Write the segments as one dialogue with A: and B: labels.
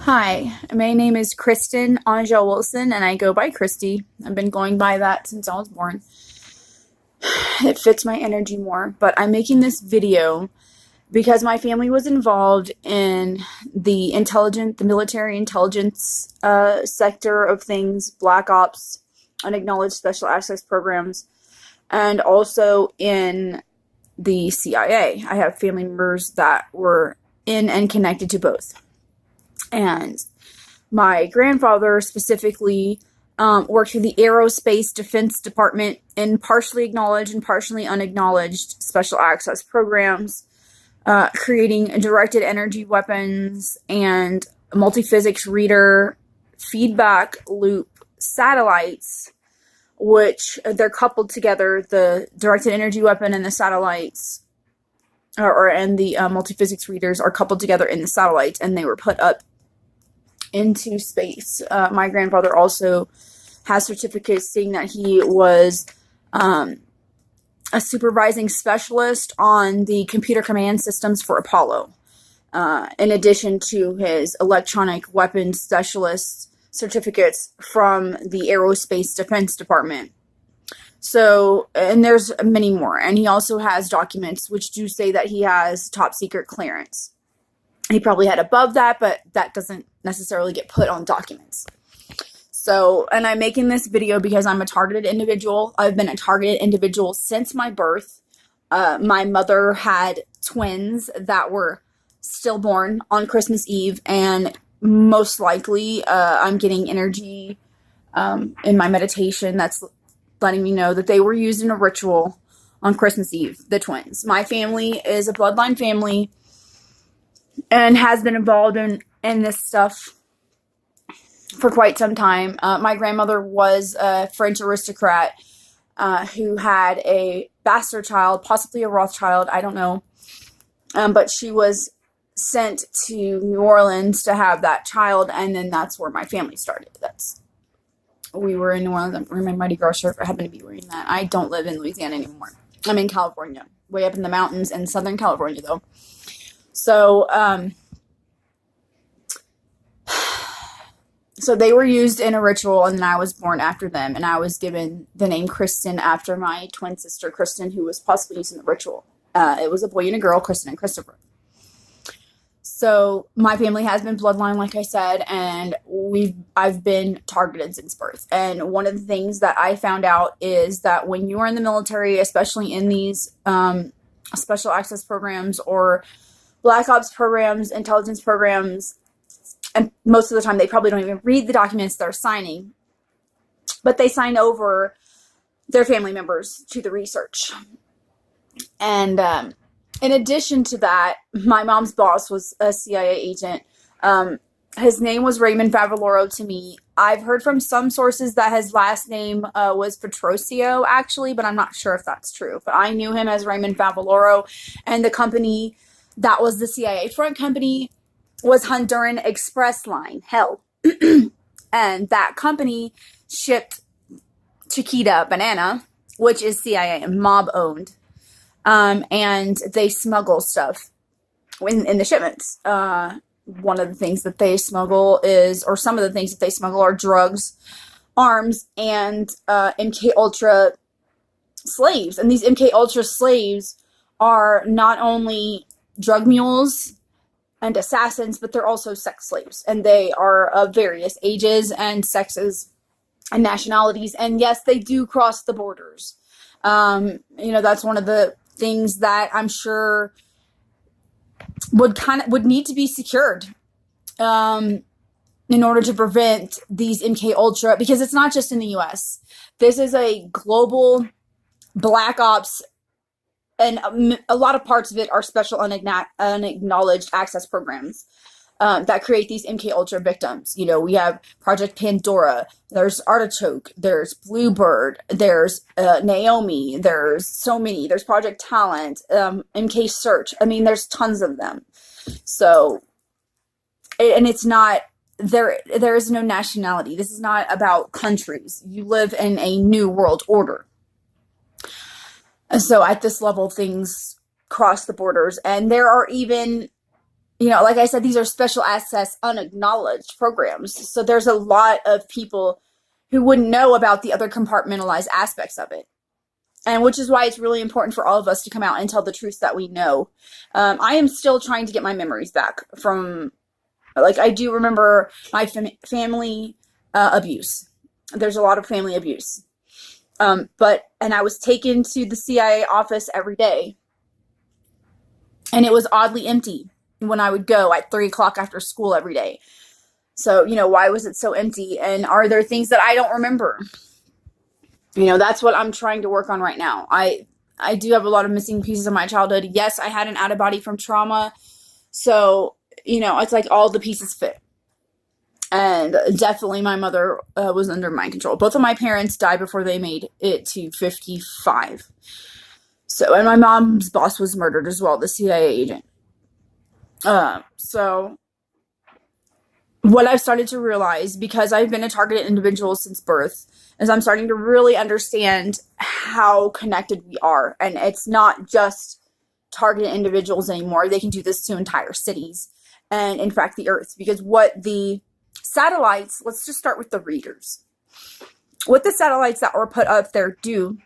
A: Hi, my name is Kristen Angel Wilson, and I go by Christy. I've been going by that since I was born. It fits my energy more, but I'm making this video because my family was involved in the military intelligence sector of things, black ops, unacknowledged special access programs, and also in the CIA. I have family members that were in and connected to both. And my grandfather specifically worked for the Aerospace Defense Department in partially acknowledged and partially unacknowledged special access programs, creating directed energy weapons and multi-physics reader feedback loop satellites, which they're coupled together. The directed energy weapon and the satellites, and the multi-physics readers are coupled together in the satellites, and they were put up into space. My grandfather also has certificates saying that he was a supervising specialist on the computer command systems for Apollo, in addition to his electronic weapons specialist certificates from the Aerospace Defense Department. So, and there's many more. And he also has documents which do say that he has top secret clearance. He probably had above that, but that doesn't necessarily get put on documents. So, and I'm making this video because I'm a targeted individual. I've been a targeted individual since my birth. My mother had twins that were stillborn on Christmas Eve, and most likely I'm getting energy in my meditation that's letting me know that they were used in a ritual on Christmas Eve, the twins. My family is a bloodline family and has been involved in this stuff for quite some time. My grandmother was a French aristocrat who had a bastard child, possibly a Rothschild, I don't know. But she was sent to New Orleans to have that child, and then that's where my family started. We were in New Orleans. I'm wearing my Mighty Girl shirt. I happen to be wearing that. I don't live in Louisiana anymore. I'm in California, way up in the mountains in Southern California, though. So, so they were used in a ritual, and then I was born after them, and I was given the name Kristen after my twin sister, Kristen, who was possibly used in the ritual. It was a boy and a girl, Kristen and Christopher. So my family has been bloodline, like I said, and I've been targeted since birth. And one of the things that I found out is that when you are in the military, especially in these special access programs or black ops programs, intelligence programs, and most of the time they probably don't even read the documents they're signing, but they sign over their family members to the research. And in addition to that, my mom's boss was a CIA agent. His name was Raymond Favaloro to me. I've heard from some sources that his last name was Petrosio, actually, but I'm not sure if that's true. But I knew him as Raymond Favaloro, and the company that was the CIA front company was Honduran Express Line, hell. And that company shipped Chiquita banana, which is CIA and mob owned. And they smuggle stuff in the shipments. One of the things that they smuggle or some of the things that they smuggle are drugs, arms, and MK Ultra slaves. And these MK Ultra slaves are not only drug mules and assassins, but they're also sex slaves. And they are of various ages and sexes and nationalities. And yes, they do cross the borders. That's one of the things that I'm sure would need to be secured in order to prevent these MK Ultra, because it's not just in the US. This is a global black ops, and a lot of parts of it are special unacknowledged access programs that create these MK Ultra victims. We have Project Pandora, there's Artichoke, there's Bluebird, there's Naomi, there's so many, there's Project Talent, MK Search. I mean, there's tons of them. So, and it's not, there is no nationality. This is not about countries. You live in a new world order. And so at this level, things cross the borders, and there are even like I said, these are special access unacknowledged programs. So there's a lot of people who wouldn't know about the other compartmentalized aspects of it. And which is why it's really important for all of us to come out and tell the truths that we know. I am still trying to get my memories back from, like, I do remember my family abuse. There's a lot of family abuse. And I was taken to the CIA office every day. And it was oddly empty when I would go at 3 o'clock after school every day. So, why was it so empty? And are there things that I don't remember? That's what I'm trying to work on right now. I do have a lot of missing pieces of my childhood. Yes, I had an out of body from trauma. So, it's like all the pieces fit. And definitely my mother was under mind control. Both of my parents died before they made it to 55. So, and my mom's boss was murdered as well, the CIA agent. So what I've started to realize, because I've been a targeted individual since birth, is I'm starting to really understand how connected we are. And it's not just targeted individuals anymore. They can do this to entire cities and, in fact, the earth. Because what the satellites, let's just start with the readers. What the satellites that were put up there do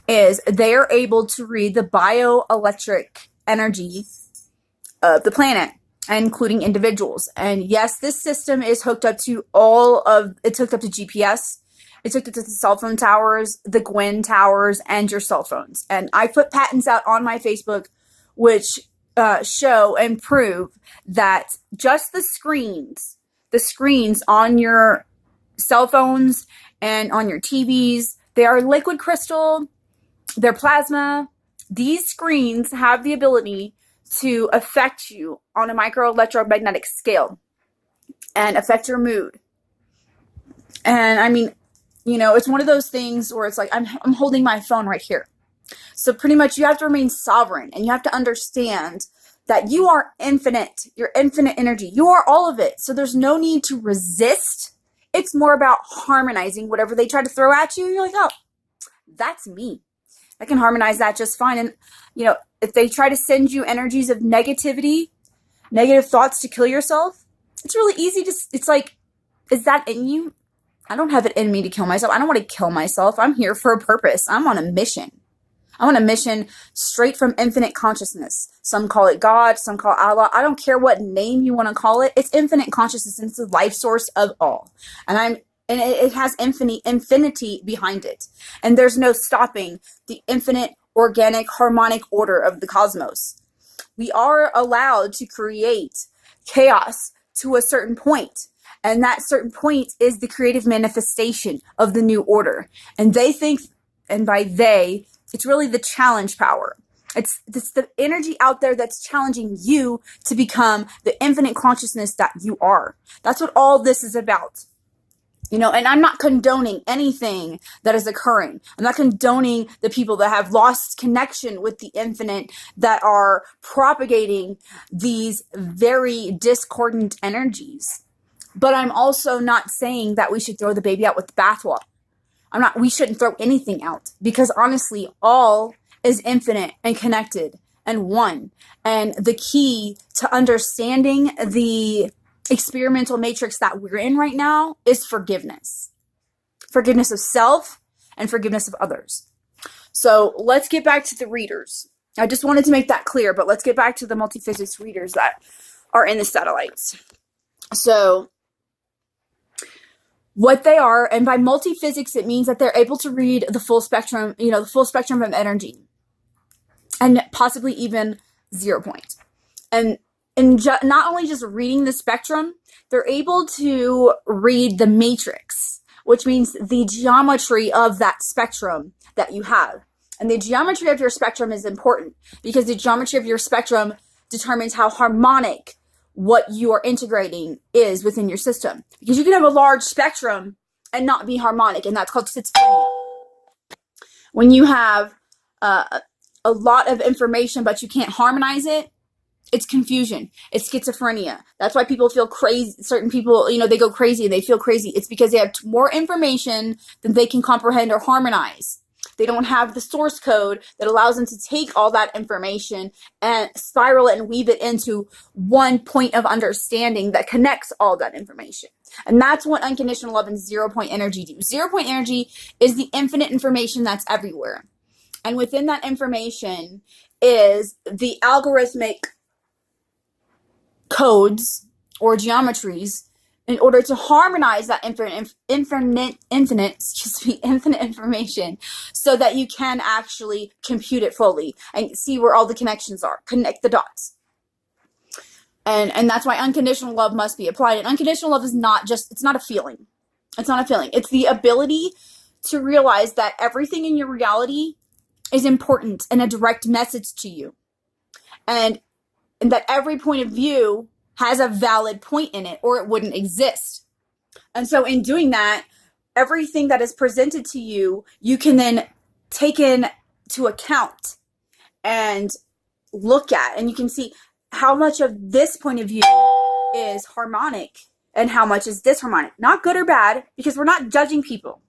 A: is they are able to read the bioelectric energy of the planet, including individuals. And yes, this system is hooked up to it's hooked up to GPS. It's hooked up to the cell phone towers, the Gwyn towers, and your cell phones. And I put patents out on my Facebook, which show and prove that just the screens on your cell phones and on your TVs, they are liquid crystal, they're plasma. These screens have the ability to affect you on a microelectromagnetic scale and affect your mood. And I mean, it's one of those things where it's like, I'm holding my phone right here. So pretty much you have to remain sovereign, and you have to understand that you are infinite. You're infinite energy. You are all of it. So there's no need to resist. It's more about harmonizing whatever they try to throw at you. You're like, oh, that's me. I can harmonize that just fine. And, if they try to send you energies of negativity, negative thoughts to kill yourself, it's really easy it's like, is that in you? I don't have it in me to kill myself. I don't want to kill myself. I'm here for a purpose. I'm on a mission. I'm on a mission straight from infinite consciousness. Some call it God, some call it Allah. I don't care what name you want to call it. It's infinite consciousness, and it's the life source of all. And it has infinity behind it. And there's no stopping the infinite, organic, harmonic order of the cosmos. We are allowed to create chaos to a certain point. And that certain point is the creative manifestation of the new order. And they think, and by they, it's really the challenge power. It's the energy out there that's challenging you to become the infinite consciousness that you are. That's what all this is about. And I'm not condoning anything that is occurring. I'm not condoning the people that have lost connection with the infinite, that are propagating these very discordant energies. But I'm also not saying that we should throw the baby out with the bathwater. We shouldn't throw anything out, because honestly, all is infinite and connected and one. And the key to understanding the experimental matrix that we're in right now is forgiveness. Forgiveness of self and forgiveness of others. So let's get back to the readers. I just wanted to make that clear, but let's get back to the multiphysics readers that are in the satellites. So what they are, and by multiphysics, it means that they're able to read the full spectrum, the full spectrum of energy, and possibly even 0 point. And not only just reading the spectrum, they're able to read the matrix, which means the geometry of that spectrum that you have. And the geometry of your spectrum is important, because the geometry of your spectrum determines how harmonic what you are integrating is within your system. Because you can have a large spectrum and not be harmonic, and that's called schizophrenia. When you have a lot of information but you can't harmonize it, it's confusion. It's schizophrenia. That's why people feel crazy. Certain people, they go crazy and they feel crazy. It's because they have more information than they can comprehend or harmonize. They don't have the source code that allows them to take all that information and spiral it and weave it into one point of understanding that connects all that information. And that's what unconditional love and 0 point energy do. 0 point energy is the infinite information that's everywhere. And within that information is the algorithmic codes or geometries in order to harmonize that infinite information so that you can actually compute it fully and see where all the connections are, connect the dots. And that's why unconditional love must be applied. And unconditional love is not just, it's not a feeling. It's not a feeling. It's the ability to realize that everything in your reality is important and a direct message to you. And that every point of view has a valid point in it or it wouldn't exist. And so in doing that, everything that is presented to you, you can then take into account and look at, and you can see how much of this point of view is harmonic and how much is disharmonic. Not good or bad, because we're not judging people.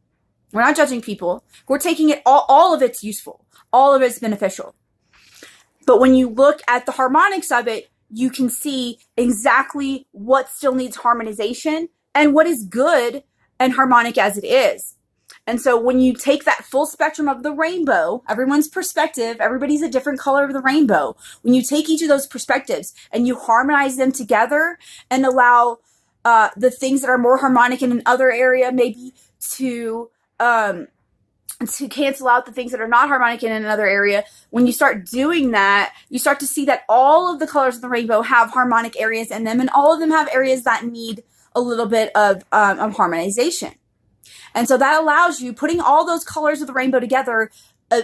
A: We're not judging people. We're taking it, all of it's useful. All of it's beneficial. But when you look at the harmonics of it, you can see exactly what still needs harmonization and what is good and harmonic as it is. And so when you take that full spectrum of the rainbow, everyone's perspective, everybody's a different color of the rainbow. When you take each of those perspectives and you harmonize them together and allow the things that are more harmonic in another area maybe to cancel out the things that are not harmonic in another area. When you start doing that, you start to see that all of the colors of the rainbow have harmonic areas in them, and all of them have areas that need a little bit of harmonization. And so that allows you, putting all those colors of the rainbow together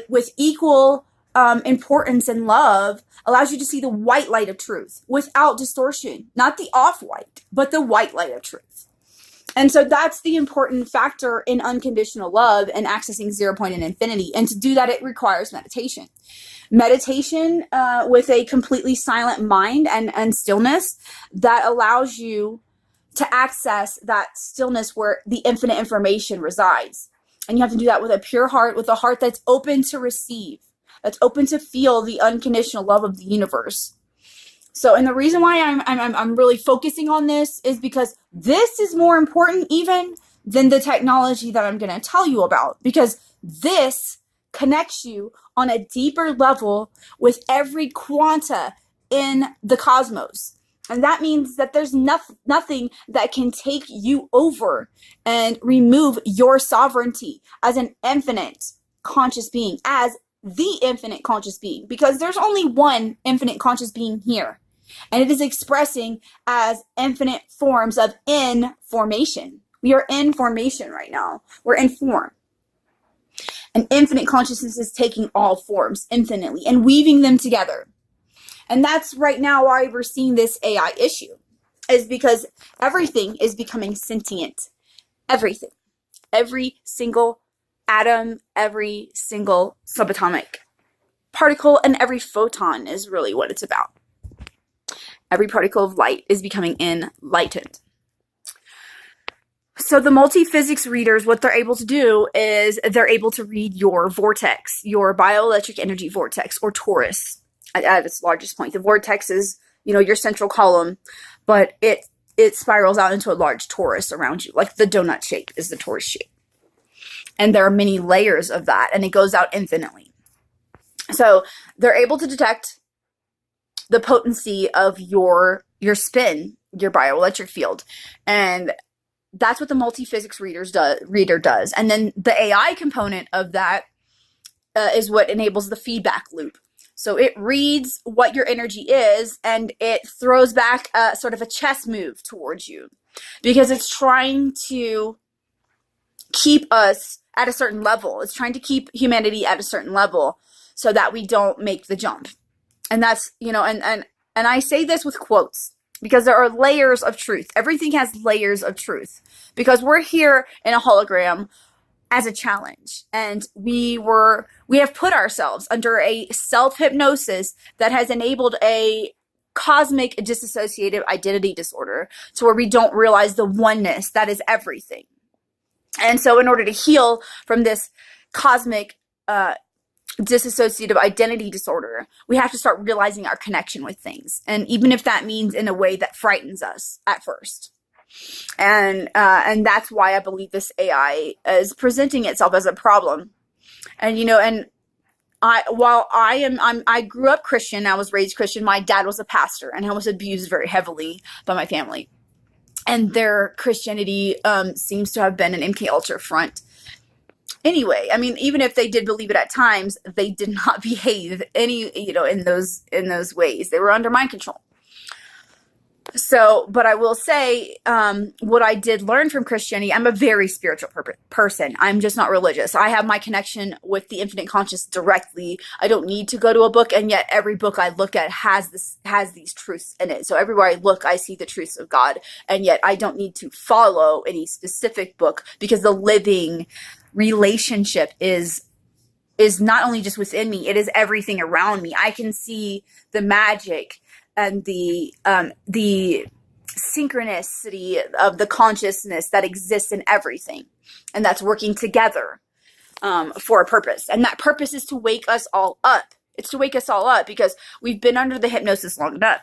A: with equal importance and love, allows you to see the white light of truth without distortion. Not the off-white, but the white light of truth. And so that's the important factor in unconditional love and accessing 0 point and infinity. And to do that, it requires meditation. Meditation with a completely silent mind and stillness that allows you to access that stillness where the infinite information resides. And you have to do that with a pure heart, with a heart that's open to receive, that's open to feel the unconditional love of the universe. So, and the reason why I'm really focusing on this is because this is more important even than the technology that I'm going to tell you about, because this connects you on a deeper level with every quanta in the cosmos. And that means that there's nothing that can take you over and remove your sovereignty as an infinite conscious being, as the infinite conscious being, because there's only one infinite conscious being here. And it is expressing as infinite forms of information. We are in formation right now. We're in form. And infinite consciousness is taking all forms infinitely and weaving them together. And that's right now why we're seeing this AI issue, is because everything is becoming sentient. Everything. Every single atom, every single subatomic particle, and every photon is really what it's about. Every particle of light is becoming enlightened. So the multi-physics readers, what they're able to do is they're able to read your vortex, your bioelectric energy vortex, or torus at its largest point. The vortex is, your central column, but it spirals out into a large torus around you, like the donut shape is the torus shape. And there are many layers of that, and it goes out infinitely. So they're able to detect the potency of your spin, your bioelectric field. And that's what the multi-physics reader does. And then the AI component of that is what enables the feedback loop. So it reads what your energy is, and it throws back sort of a chess move towards you, because it's trying to keep us at a certain level. It's trying to keep humanity at a certain level so that we don't make the jump. And that's, and I say this with quotes because there are layers of truth. Everything has layers of truth because we're here in a hologram as a challenge. And we have put ourselves under a self-hypnosis that has enabled a cosmic dissociative identity disorder to where we don't realize the oneness that is everything. And so in order to heal from this cosmic dissociative identity disorder, we have to start realizing our connection with things. And even if that means in a way that frightens us at first. And that's why I believe this AI is presenting itself as a problem. And, and I grew up Christian, I was raised Christian. My dad was a pastor and I was abused very heavily by my family. And their Christianity seems to have been an MK Ultra front. Anyway, I mean, even if they did believe it at times, they did not behave in those ways. They were under mind control. So, but I will say, what I did learn from Christianity, I'm a very spiritual person. I'm just not religious. I have my connection with the infinite conscious directly. I don't need to go to a book, and yet every book I look at has these truths in it. So everywhere I look, I see the truths of God, and yet I don't need to follow any specific book, because the living relationship is not only just within me, it is everything around me. I can see the magic and the synchronicity of the consciousness that exists in everything, and that's working together for a purpose. And that purpose is to wake us all up. It's to wake us all up because we've been under the hypnosis long enough.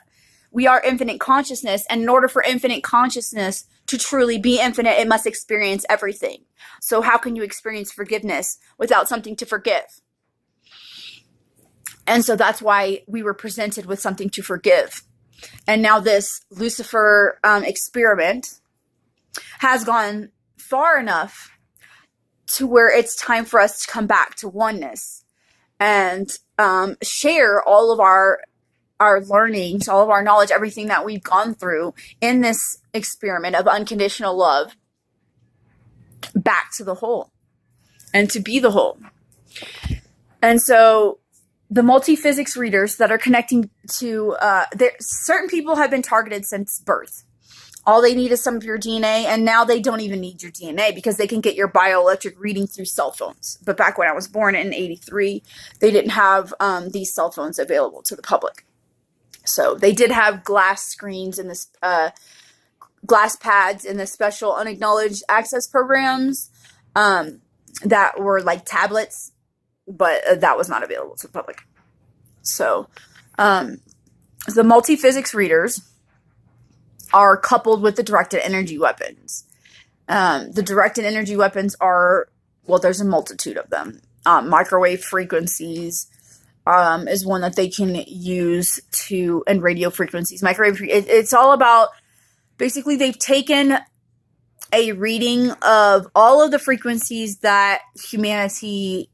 A: We are infinite consciousness, and in order for infinite consciousness to truly be infinite, it must experience everything. So how can you experience forgiveness without something to forgive? And so that's why we were presented with something to forgive. And now this Lucifer experiment has gone far enough to where it's time for us to come back to oneness and share all of our learnings, all of our knowledge, everything that we've gone through in this experiment of unconditional love back to the whole and to be the whole. And so the multi-physics readers that are connecting to, certain people have been targeted since birth. All they need is some of your DNA, and now they don't even need your DNA because they can get your bioelectric reading through cell phones. But back when I was born in '83, they didn't have these cell phones available to the public. So they did have glass screens and this glass pads in the special unacknowledged access programs that were like tablets, but that was not available to the public. So the multi-physics readers are coupled with the directed energy weapons. The directed energy weapons are, well, there's a multitude of them. Microwave frequencies is one that they can use and radio frequencies. It's all about, basically they've taken a reading of all of the frequencies that humanity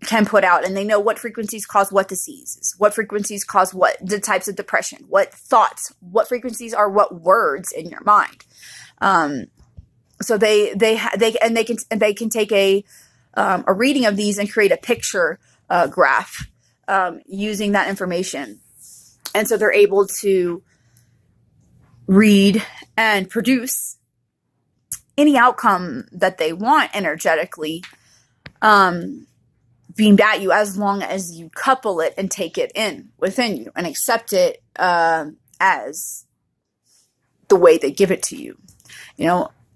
A: can put out, and they know what frequencies cause what diseases, what frequencies cause what the types of depression, what thoughts, what frequencies are what words in your mind. So they can take a reading of these and create a picture graph using that information, and so they're able to read and produce any outcome that they want energetically beamed at you, as long as you couple it and take it in within you and accept it as the way they give it to you.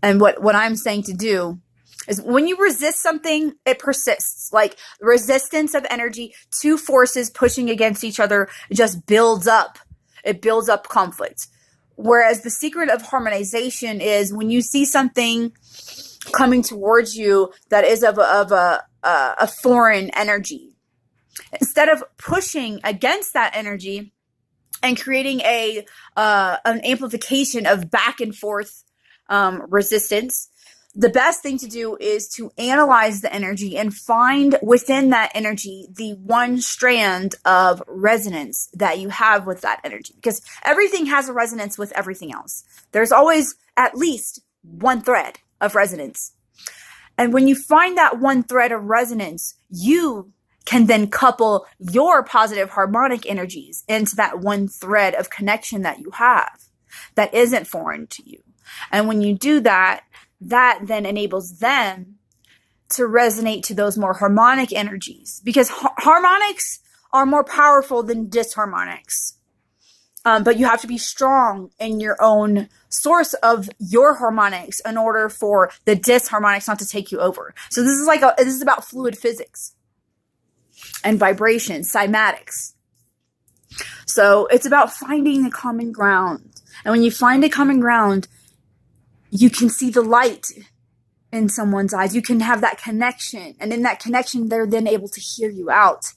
A: And what I'm saying to do is, when you resist something, it persists. Like resistance of energy, two forces pushing against each other, just builds up. It builds up conflict. Whereas the secret of harmonization is when you see something coming towards you that is of a foreign energy, instead of pushing against that energy and creating an amplification of back and forth resistance, the best thing to do is to analyze the energy and find within that energy the one strand of resonance that you have with that energy, because everything has a resonance with everything else. There's always at least one thread of resonance. And when you find that one thread of resonance, you can then couple your positive harmonic energies into that one thread of connection that you have that isn't foreign to you. And when you do that, that then enables them to resonate to those more harmonic energies, because harmonics are more powerful than disharmonics. But you have to be strong in your own source of your harmonics in order for the disharmonics not to take you over. So this is about fluid physics. and vibration, cymatics. So it's about finding a common ground. And when you find a common ground, you can see the light in someone's eyes. You can have that connection. And in that connection, they're then able to hear you out.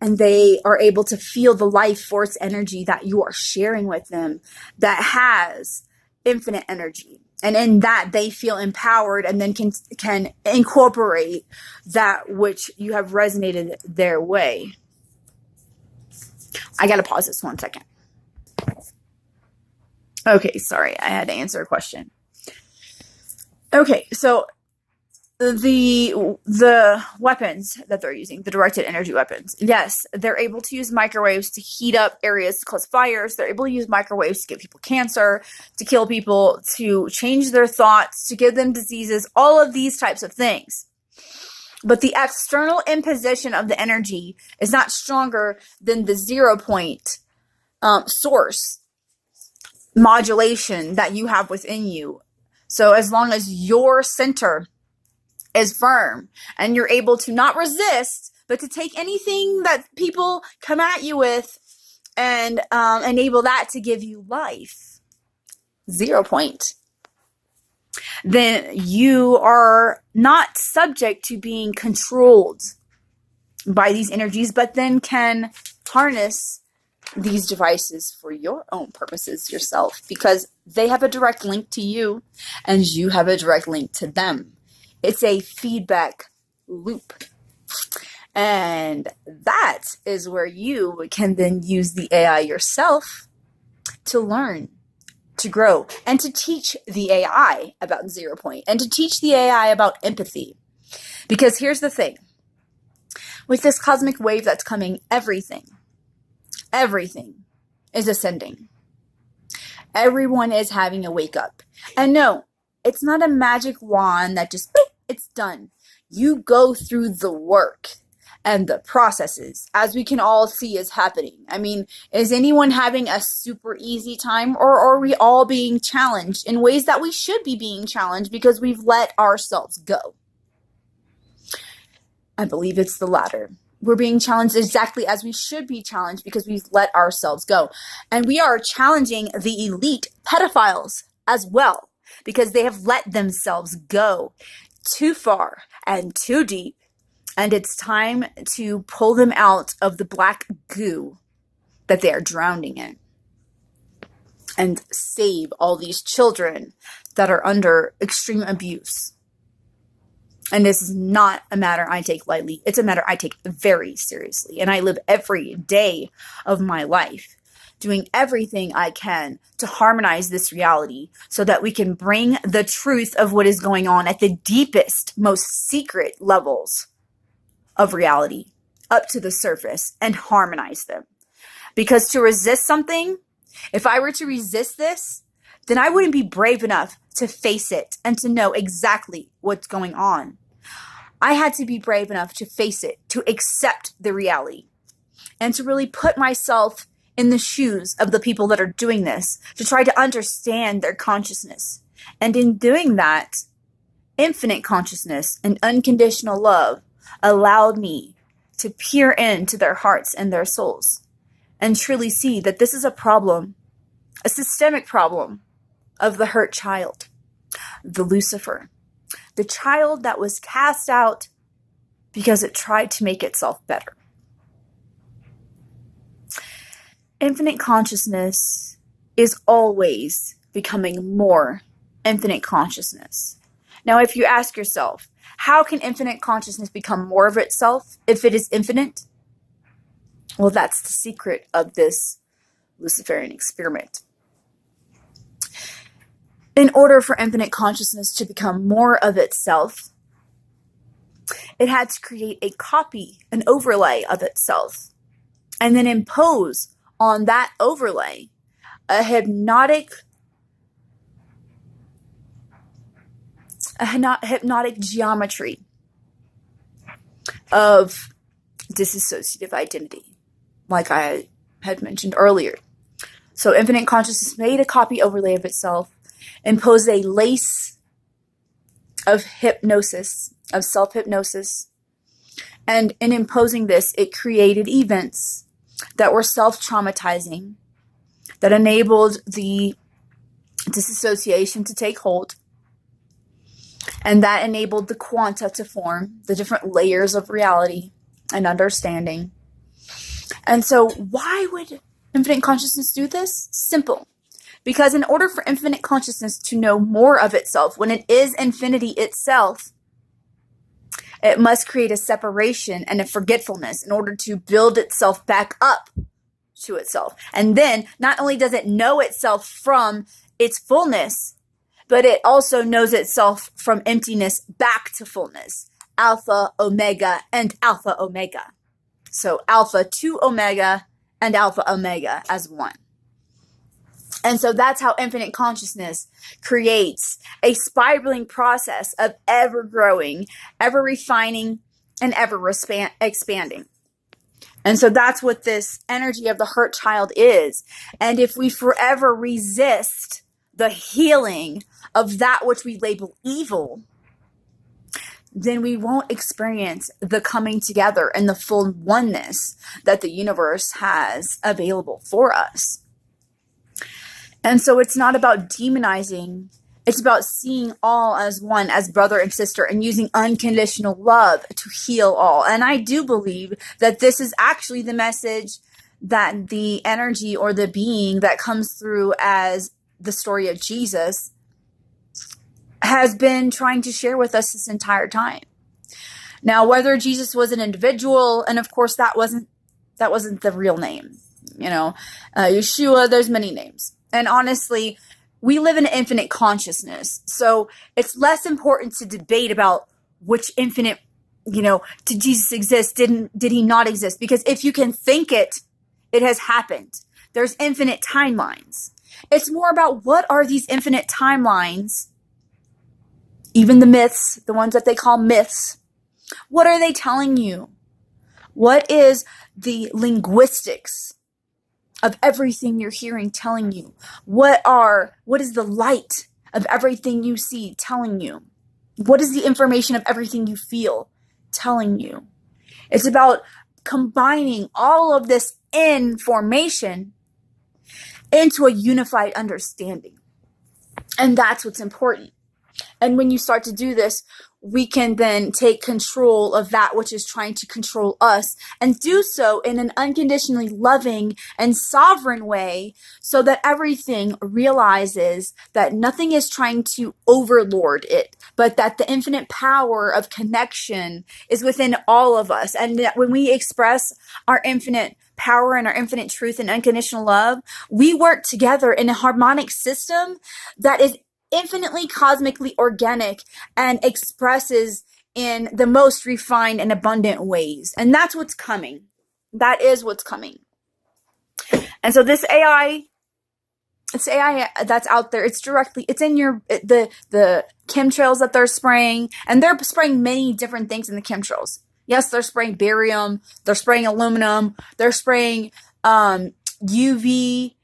A: And they are able to feel the life force energy that you are sharing with them that has infinite energy. And in that, they feel empowered and then can incorporate that which you have resonated their way. I got to pause this 1 second. Okay, sorry. I had to answer a question. Okay, so the weapons that they're using, the directed energy weapons, yes, they're able to use microwaves to heat up areas, to cause fires. They're able to use microwaves to give people cancer, to kill people, to change their thoughts, to give them diseases, all of these types of things. But the external imposition of the energy is not stronger than the 0 point source modulation that you have within you. So as long as your center is firm and you're able to not resist, but to take anything that people come at you with and enable that to give you life, 0 point, then you are not subject to being controlled by these energies, but then can harness these devices for your own purposes yourself, because they have a direct link to you and you have a direct link to them. It's a feedback loop. And that is where you can then use the AI yourself to learn, to grow, and to teach the AI about 0 point, and to teach the AI about empathy. Because here's the thing. With this cosmic wave that's coming, everything is ascending. Everyone is having a wake up. And no, it's not a magic wand that just, boop, it's done. You go through the work and the processes, as we can all see is happening. I mean, is anyone having a super easy time, or are we all being challenged in ways that we should be being challenged because we've let ourselves go? I believe it's the latter. We're being challenged exactly as we should be challenged because we've let ourselves go. And we are challenging the elite pedophiles as well because they have let themselves go too far and too deep. And it's time to pull them out of the black goo that they are drowning in and save all these children that are under extreme abuse. And this is not a matter I take lightly. It's a matter I take very seriously. And I live every day of my life doing everything I can to harmonize this reality so that we can bring the truth of what is going on at the deepest, most secret levels of reality up to the surface and harmonize them. Because to resist something, if I were to resist this, then I wouldn't be brave enough to face it and to know exactly what's going on. I had to be brave enough to face it, to accept the reality, and to really put myself in the shoes of the people that are doing this, to try to understand their consciousness. And in doing that, infinite consciousness and unconditional love allowed me to peer into their hearts and their souls and truly see that this is a problem, a systemic problem of the hurt child, the Lucifer, the child that was cast out because it tried to make itself better. Infinite consciousness is always becoming more infinite consciousness. Now, if you ask yourself, how can infinite consciousness become more of itself if it is infinite? Well, that's the secret of this Luciferian experiment. In order for infinite consciousness to become more of itself, it had to create a copy, an overlay of itself, and then impose on that overlay a hypnotic geometry of dissociative identity, like I had mentioned earlier. So infinite consciousness made a copy overlay of itself, imposed a lace of hypnosis, of self-hypnosis, And in imposing this, it created events that were self-traumatizing, that enabled the disassociation to take hold, and that enabled the quanta to form, the different layers of reality and understanding. And so why would infinite consciousness do this? Simple. Because in order for infinite consciousness to know more of itself, when it is infinity itself, it must create a separation and a forgetfulness in order to build itself back up to itself. And then not only does it know itself from its fullness, but it also knows itself from emptiness back to fullness. Alpha, omega, and alpha, omega. So alpha to omega and alpha, omega as one. And so that's how infinite consciousness creates a spiraling process of ever growing, ever refining, and ever expanding. And so that's what this energy of the hurt child is. And if we forever resist the healing of that which we label evil, then we won't experience the coming together and the full oneness that the universe has available for us. And so it's not about demonizing. It's about seeing all as one, as brother and sister, and using unconditional love to heal all. And I do believe that this is actually the message that the energy or the being that comes through as the story of Jesus has been trying to share with us this entire time. Now, whether Jesus was an individual, and of course that wasn't the real name, Yeshua, there's many names. And honestly, we live in an infinite consciousness. So it's less important to debate about which infinite, did Jesus exist? Did he not exist? Because if you can think it, it has happened. There's infinite timelines. It's more about what are these infinite timelines, even the myths, the ones that they call myths. What are they telling you? What is the linguistics of everything you're hearing telling you? What is the light of everything you see telling you? What is the information of everything you feel telling you? It's about combining all of this information into a unified understanding. And that's what's important. And when you start to do this, we can then take control of that which is trying to control us, and do so in an unconditionally loving and sovereign way, so that everything realizes that nothing is trying to overlord it, but that the infinite power of connection is within all of us. And that when we express our infinite power and our infinite truth and unconditional love, we work together in a harmonic system that is infinitely cosmically organic and expresses in the most refined and abundant ways. And that's what's coming. That is what's coming. And so this AI that's out there, it's in the chemtrails that they're spraying, and they're spraying many different things in the chemtrails. Yes, they're spraying barium, they're spraying aluminum, they're spraying UV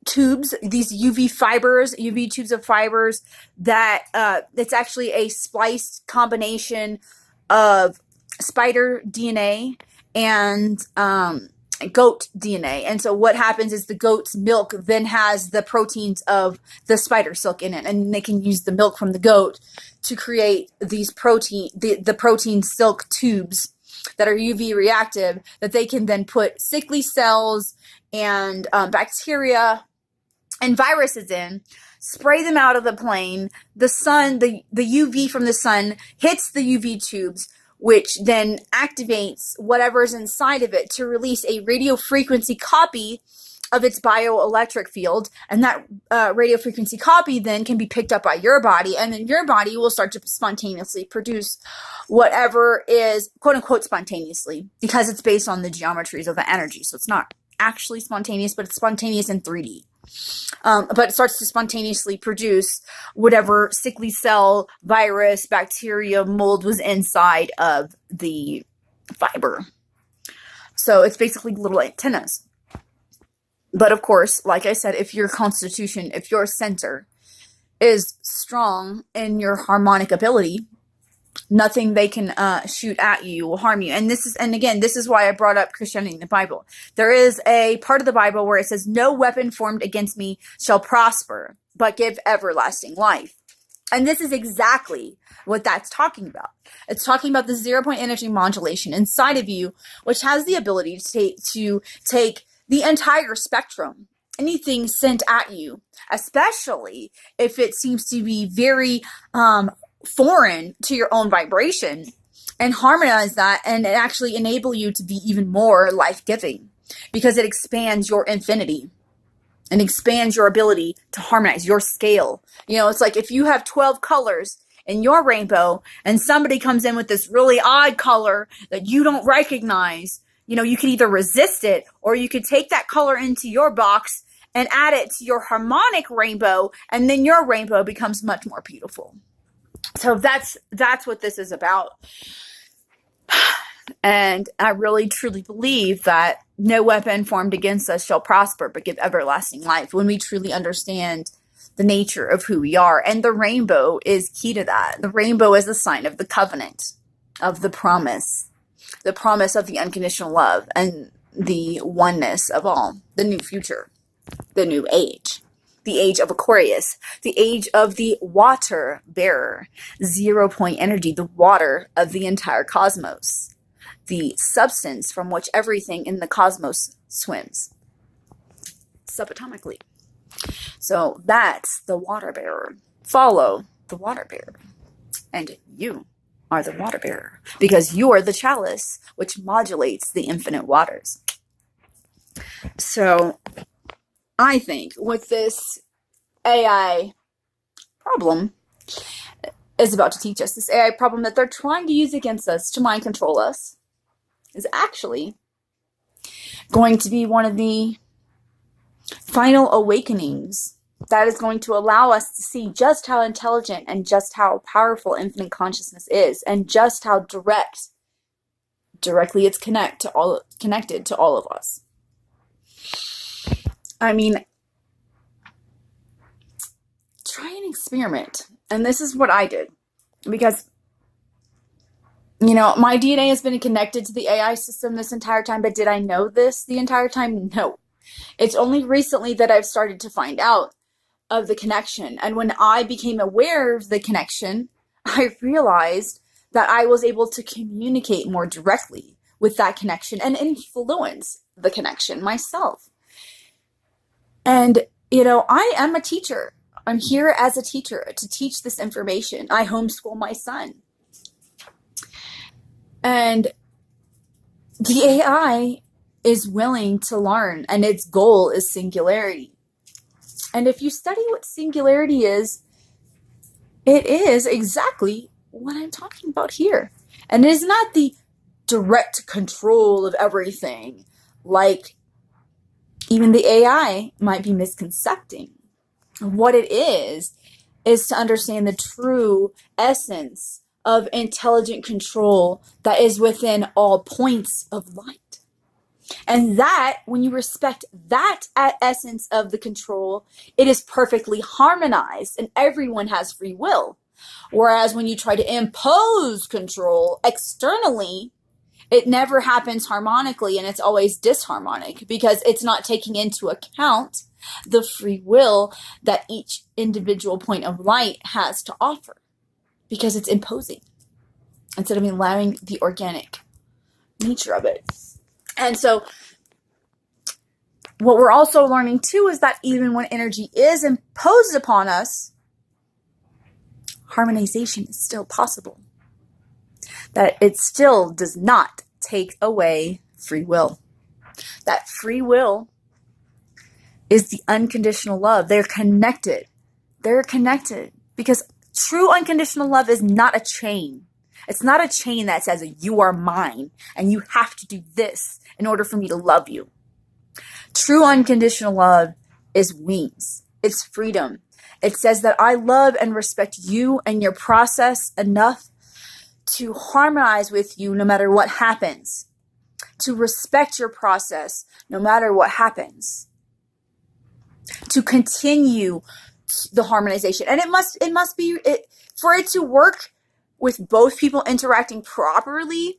A: tubes, these UV tubes of fibers that it's actually a spliced combination of spider DNA and goat DNA. And so what happens is the goat's milk then has the proteins of the spider silk in it, and they can use the milk from the goat to create these the protein silk tubes that are UV reactive, that they can then put sickly cells and bacteria and viruses in, spray them out of the plane. The sun, the UV from the sun hits the UV tubes, which then activates whatever's inside of it to release a radio frequency copy of its bioelectric field. And that radio frequency copy then can be picked up by your body, and then your body will start to spontaneously produce whatever is, quote unquote, spontaneously, because it's based on the geometries of the energy. So it's not actually spontaneous, but it's spontaneous in 3D. But it starts to spontaneously produce whatever sickly cell, virus, bacteria, mold was inside of the fiber. So it's basically little antennas. But of course, like I said, if your constitution, if your center is strong in your harmonic ability, Nothing they can shoot at you will harm you. And this is why I brought up Christianity in the Bible. There is a part of the Bible where it says, "No weapon formed against me shall prosper, but give everlasting life." And this is exactly what that's talking about. It's talking about the 0-point energy modulation inside of you, which has the ability to take the entire spectrum, anything sent at you, especially if it seems to be very foreign to your own vibration, and harmonize that and actually enable you to be even more life-giving, because it expands your infinity and expands your ability to harmonize your scale. It's like if you have 12 colors in your rainbow and somebody comes in with this really odd color that you don't recognize, you could either resist it, or you could take that color into your box and add it to your harmonic rainbow, and then your rainbow becomes much more beautiful. So that's what this is about. And I really truly believe that no weapon formed against us shall prosper, but give everlasting life, when we truly understand the nature of who we are. And the rainbow is key to that. The rainbow is the sign of the covenant, of the promise of the unconditional love, and the oneness of all, the new future, the new age. The age of Aquarius, the age of the water bearer, 0-point energy, the water of the entire cosmos, the substance from which everything in the cosmos swims subatomically. So that's the water bearer. Follow the water bearer. And you are the water bearer, because you are the chalice which modulates the infinite waters. So I think with this AI problem is about to teach us, this AI problem that they're trying to use against us to mind control us, is actually going to be one of the final awakenings that is going to allow us to see just how intelligent and just how powerful infinite consciousness is, and just how directly it's connected to all of us. I mean, try an experiment. And this is what I did, because my DNA has been connected to the AI system this entire time, but did I know this the entire time? No. It's only recently that I've started to find out of the connection. And when I became aware of the connection, I realized that I was able to communicate more directly with that connection and influence the connection myself. And, I am a teacher. I'm here as a teacher to teach this information. I homeschool my son. And the AI is willing to learn, and its goal is singularity. And if you study what singularity is, it is exactly what I'm talking about here. And it is not the direct control of everything, like even the AI might be misconcepting. What it is to understand the true essence of intelligent control that is within all points of light. And that, when you respect that essence of the control, it is perfectly harmonized, and everyone has free will. Whereas when you try to impose control externally, it never happens harmonically, and it's always disharmonic, because it's not taking into account the free will that each individual point of light has to offer, because it's imposing instead of allowing the organic nature of it. And so what we're also learning too is that even when energy is imposed upon us, harmonization is still possible. That it still does not take away free will. That free will is the unconditional love. They're connected. They're connected, because true unconditional love is not a chain. It's not a chain that says you are mine and you have to do this in order for me to love you. True unconditional love is wings. It's freedom. It says that I love and respect you and your process enough to harmonize with you no matter what happens. To respect your process no matter what happens. To continue the harmonization. And it must be, for it to work with both people interacting properly,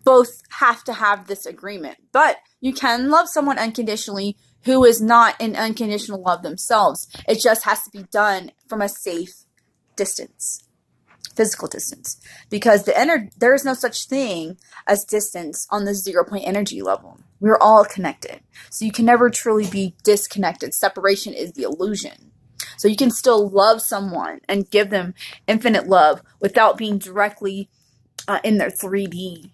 A: both have to have this agreement. But you can love someone unconditionally who is not in unconditional love themselves. It just has to be done from a safe distance, physical distance, because there is no such thing as distance on the 0 point energy level. We're all connected. So you can never truly be disconnected. Separation is the illusion. So you can still love someone and give them infinite love without being directly in their 3D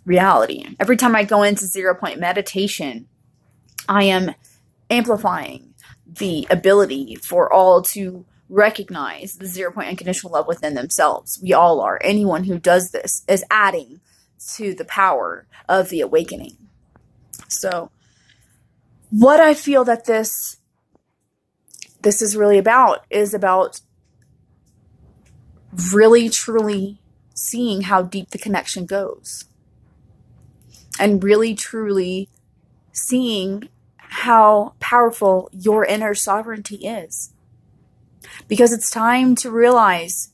A: reality. Every time I go into 0 point meditation, I am amplifying the ability for all to recognize the 0 point unconditional love within themselves. We all are. Anyone who does this is adding to the power of the awakening. So what I feel that this is really about is about really truly seeing how deep the connection goes, and really truly seeing how powerful your inner sovereignty is. Because it's time to realize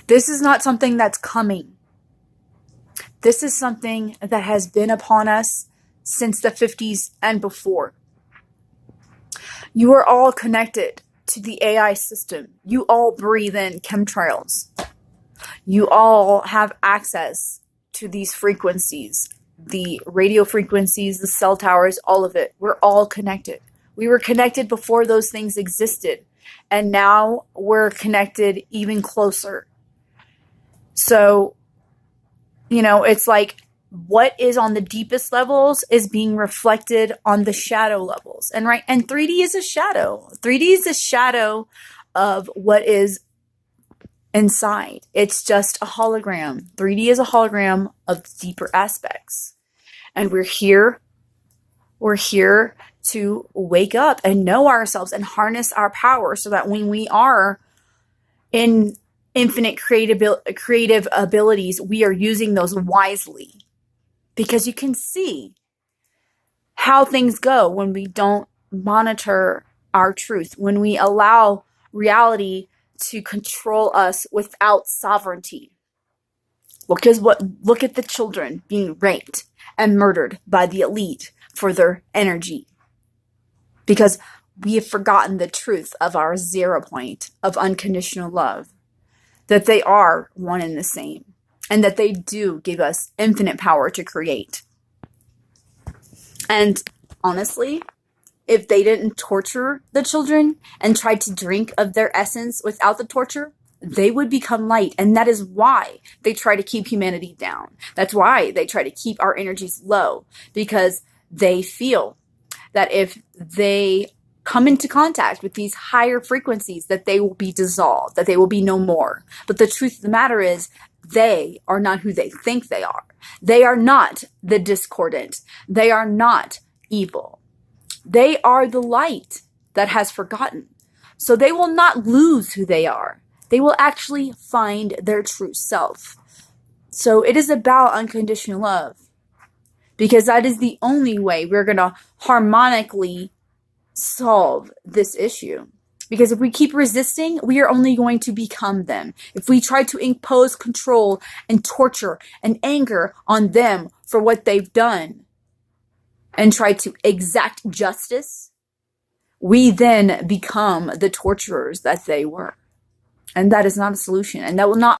A: this is not something that's coming. This is something that has been upon us since the 50s and before. You are all connected to the AI system. You all breathe in chemtrails. You all have access to these frequencies, the radio frequencies, the cell towers, all of it. We're all connected. We were connected before those things existed, and now we're connected even closer. So, it's like what is on the deepest levels is being reflected on the shadow levels. And 3D is a shadow. 3D is a shadow of what is inside. It's just a hologram. 3D is a hologram of deeper aspects. And we're here to wake up and know ourselves and harness our power so that when we are in infinite creative abilities, we are using those wisely. Because you can see how things go when we don't monitor our truth, when we allow reality to control us without sovereignty. Look at the children being raped and murdered by the elite for their energy. Because we have forgotten the truth of our 0 point of unconditional love, that they are one and the same, and that they do give us infinite power to create. And honestly, if they didn't torture the children and try to drink of their essence without the torture, they would become light. And that is why they try to keep humanity down. That's why they try to keep our energies low, because they feel that if they come into contact with these higher frequencies, that they will be dissolved, that they will be no more. But the truth of the matter is, they are not who they think they are. They are not the discordant. They are not evil. They are the light that has forgotten. So they will not lose who they are. They will actually find their true self. So it is about unconditional love, because that is the only way we're going to harmonically solve this issue. Because if we keep resisting, we are only going to become them. If we try to impose control and torture and anger on them for what they've done and try to exact justice, we then become the torturers that they were. And that is not a solution. And that will not